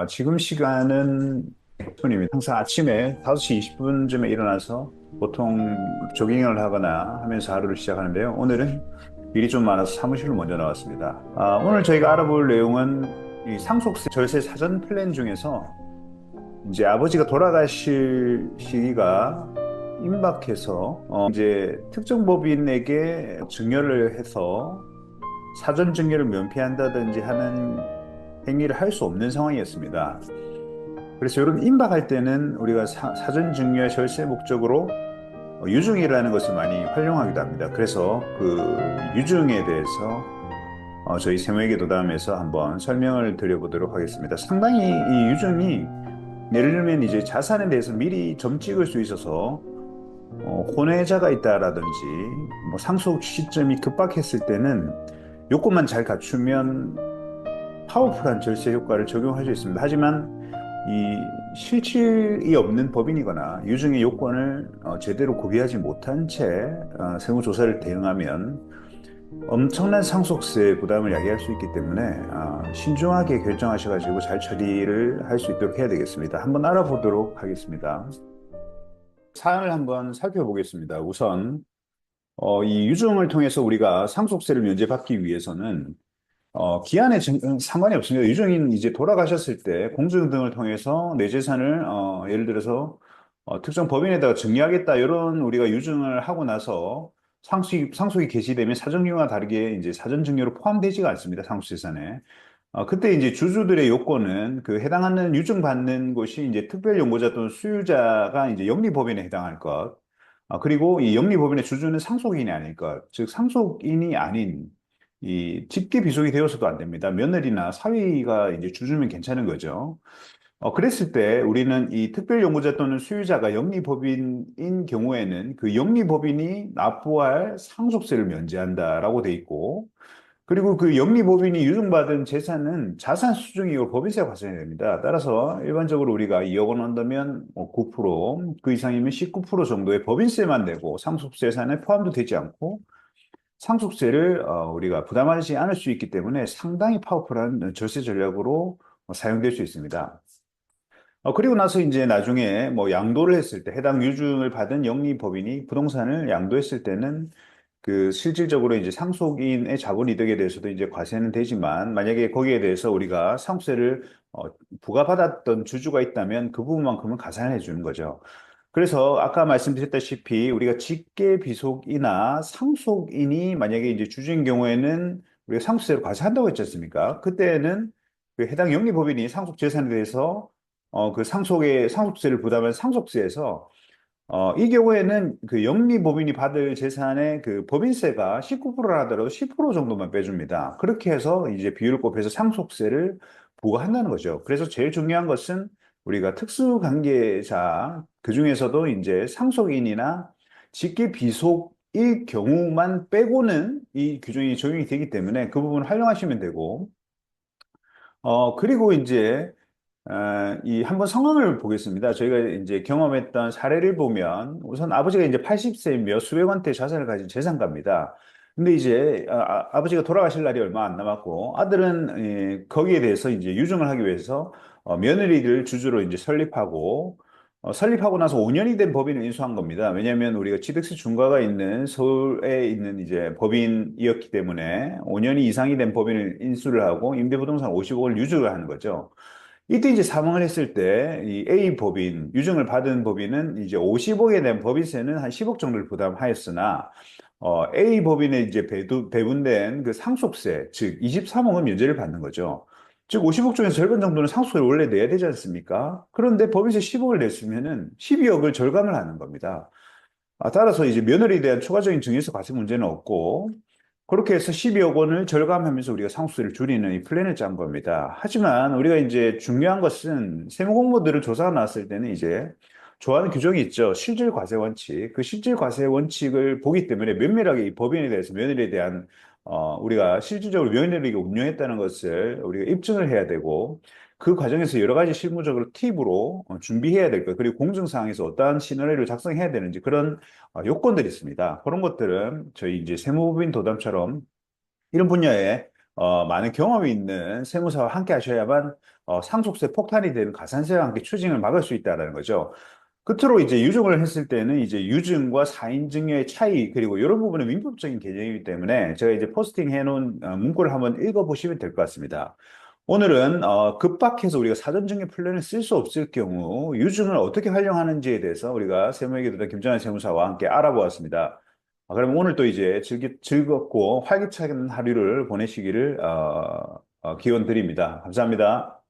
지금 시간은 손님이 항상 아침에 5시 20분쯤에 일어나서 보통 조깅을 하거나 하면서 하루를 시작하는데요. 오늘은 일이 좀 많아서 사무실로 먼저 나왔습니다. 오늘 저희가 알아볼 내용은 이 상속세 절세 사전 플랜 중에서 이제 아버지가 돌아가실 시기가 임박해서 이제 특정 법인에게 증여를 해서 사전 증여를 면피한다든지 하는 행위를 할 수 없는 상황이었습니다. 그래서 이런 임박할 때는 우리가 사전 증여의 절세 목적으로 유증이라는 것을 많이 활용하기도 합니다. 그래서 그 유증에 대해서 저희 세무회계 도담에서 한번 설명을 드려보도록 하겠습니다. 상당히 이 유증이 예를 들면 이제 자산에 대해서 미리 점 찍을 수 있어서 혼외자가 있다라든지 뭐 상속 시점이 급박했을 때는 요건만 잘 갖추면 파워풀한 절세 효과를 적용할 수 있습니다. 하지만 이 실질이 없는 법인이거나 유증의 요건을 제대로 구비하지 못한 채 세무조사를 대응하면 엄청난 상속세 부담을 야기할 수 있기 때문에 신중하게 결정하셔가지고 잘 처리를 할 수 있도록 해야 되겠습니다. 한번 알아보도록 하겠습니다. 사안을 한번 살펴보겠습니다. 우선 이 유증을 통해서 우리가 상속세를 면제받기 위해서는 기한에 상관이 없습니다. 유증인 이제 돌아가셨을 때 공증 등을 통해서 내 재산을 예를 들어서 특정 법인에다가 증여하겠다 이런 우리가 유증을 하고 나서 상속이 개시되면 사정유와 다르게 이제 사전 증여로 포함되지가 않습니다. 상속재산에. 그때 이제 주주들의 요건은 그 해당하는 유증받는 곳이 이제 특별연고자 또는 수유자가 이제 영리법인에 해당할 것. 그리고 이 영리법인의 주주는 상속인이 아닐 것. 즉, 상속인이 아닌 이 직계 비속이 되어서도 안 됩니다. 며느리나 사위가 이제 주주면 괜찮은 거죠. 그랬을 때 우리는 이 특별연구자 또는 수유자가 영리법인인 경우에는 그 영리법인이 납부할 상속세를 면제한다라고 돼 있고, 그리고 그 영리법인이 유증받은 재산은 자산 수중이고 법인세가 발생이 됩니다. 따라서 일반적으로 우리가 2억 원 한다면 뭐 9%, 그 이상이면 19% 정도의 법인세만 내고 상속재산에 포함도 되지 않고 상속세를 우리가 부담하지 않을 수 있기 때문에 상당히 파워풀한 절세 전략으로 사용될 수 있습니다. 그리고 나서 이제 나중에 뭐 양도를 했을 때 해당 유증을 받은 영리법인이 부동산을 양도했을 때는 그 실질적으로 이제 상속인의 자본이득에 대해서도 이제 과세는 되지만 만약에 거기에 대해서 우리가 상속세를 부과받았던 주주가 있다면 그 부분만큼은 가산해 주는 거죠. 그래서 아까 말씀드렸다시피 우리가 직계비속이나 상속인이 만약에 이제 주주인 경우에는 우리가 상속세를 과세한다고 했지 않습니까? 그때는 그 해당 영리법인이 상속재산에 대해서 그 상속세를 부담한 상속세에서 이 경우에는 그 영리법인이 받을 재산의 그 법인세가 19%라 하더라도 10% 정도만 빼줍니다. 그렇게 해서 이제 비율을 곱해서 상속세를 부과한다는 거죠. 그래서 제일 중요한 것은 우리가 특수관계자, 그중에서도 이제 상속인이나 직계비속일 경우만 빼고는 이 규정이 적용이 되기 때문에 그 부분 활용하시면 되고, 그리고 이제 이 한번 상황을 보겠습니다. 저희가 이제 경험했던 사례를 보면 우선 아버지가 이제 80세이며 수백 원대 자산을 가진 재산가입니다. 근데 이제 아버지가 돌아가실 날이 얼마 안 남았고 아들은 거기에 대해서 이제 유증을 하기 위해서 며느리를 주주로 이제 설립하고 설립하고 나서 5년이 된 법인을 인수한 겁니다. 왜냐하면 우리가 취득세 중과가 있는 서울에 있는 이제 법인이었기 때문에 5년이 이상이 된 법인을 인수를 하고 임대부동산 50억을 유증을 하는 거죠. 이때 이제 사망을 했을 때, 이 A 법인, 유증을 받은 법인은 이제 50억에 대한 법인세는 한 10억 정도를 부담하였으나, A 법인에 이제 배분된 그 상속세, 즉 23억은 면제를 받는 거죠. 즉 50억 중에서 절반 정도는 상속세를 원래 내야 되지 않습니까? 그런데 법인세 10억을 냈으면은 12억을 절감을 하는 겁니다. 따라서 이제 며느리에 대한 추가적인 증여세 과세 문제는 없고, 그렇게 해서 12억 원을 절감하면서 우리가 상속세를 줄이는 이 플랜을 짠 겁니다. 하지만 우리가 이제 중요한 것은 세무공모들을 조사가 나왔을 때는 이제 좋아하는 규정이 있죠. 실질 과세 원칙. 그 실질 과세 원칙을 보기 때문에 면밀하게 이 법인에 대해서 며느리에 대한 우리가 실질적으로 며느리가 운영했다는 것을 우리가 입증을 해야 되고 그 과정에서 여러 가지 실무적으로 팁으로 준비해야 될 것, 그리고 공증사항에서 어떠한 시나리오를 작성해야 되는지 그런 요건들이 있습니다. 그런 것들은 저희 이제 세무법인 도담처럼 이런 분야에 많은 경험이 있는 세무사와 함께 하셔야만 상속세 폭탄이 되는 가산세와 함께 추징을 막을 수 있다는 거죠. 끝으로 이제 유증을 했을 때는 이제 유증과 사인증여의 차이 그리고 이런 부분은 민법적인 개념이기 때문에 제가 이제 포스팅 해놓은 문구를 한번 읽어보시면 될 것 같습니다. 오늘은 급박해서 우리가 사전증여 플랜을 쓸 수 없을 경우 유증을 어떻게 활용하는지에 대해서 우리가 세무에게 듣는 김정환 세무사와 함께 알아보았습니다. 그럼 오늘 또 이제 즐겁고 활기찬 하루를 보내시기를 기원 드립니다. 감사합니다.